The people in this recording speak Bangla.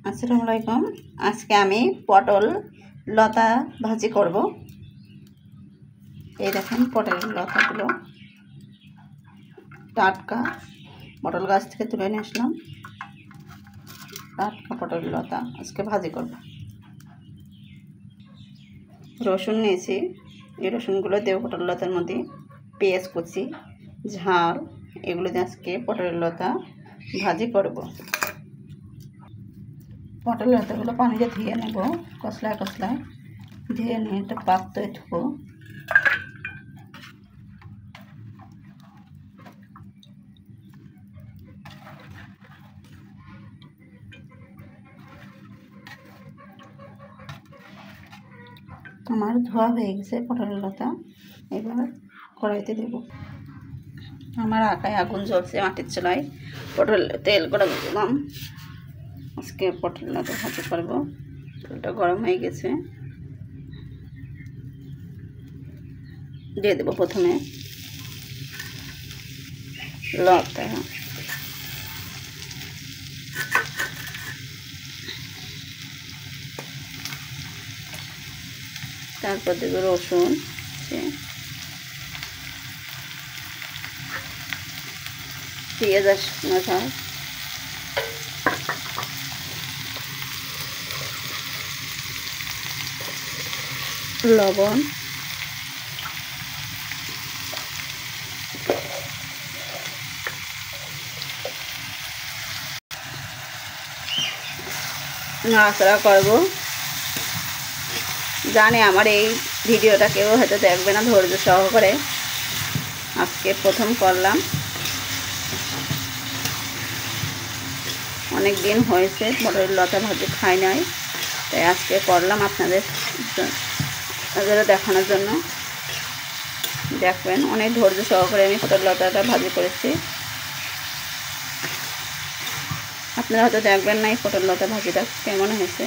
আসসালামু আলাইকুম। আজকে আমি পটল লতা ভাজি করব। এই দেখেন পটলের লতাগুলো টাটকা, পটল গাছ থেকে তুলে নিয়ে আসলাম। টাটকা পটলের লতা আজকে ভাজি করব। রসুন নিয়েছি, এই রসুনগুলো দেব পটল লতার মধ্যে। পেঁয়াজ কুচি, ঝাল, এগুলো দিয়ে আজকে পটলের লতা ভাজি করব। পটল লতাগুলো পানিতে ধুয়ে নেব, কসলায় কসলায় ধুয়ে নিয়ে একটা পাত্রে ধুবো। আমার ধোয়া হয়ে গেছে পটলের লতা, এবার কড়াইতে দেব। আমার আঁকায় আগুন জ্বলছে মাটির চুলায়, পটল তেল গরম দিলাম। আজকে পটল লতা ভাজি করবো। তেলটা গরম হয়ে গেছে, দিয়ে দেবো প্রথমে লতা, তারপর দেবো রসুন, পেঁয়াজ আর শুকনো ঝাল, লবণ, নাড়াচাড়া করবো। জানি আমার এই ভিডিওটা কেউ হয়তো দেখবে না ধৈর্য সহকারে, আজকে প্রথম করলাম। অনেক দিন হয়েছে পটলের লতা ভাজি খাই নাই, তাই আজকে করলাম আপনাদের দেখানোর জন্য। দেখবেন অনেক ধৈর্য সহকারে আমি পটল লতাটা ভাজি করেছি। আপনারা হয়তো দেখবেন না এই পটল লতা ভাজিটা কেমন হয়েছে।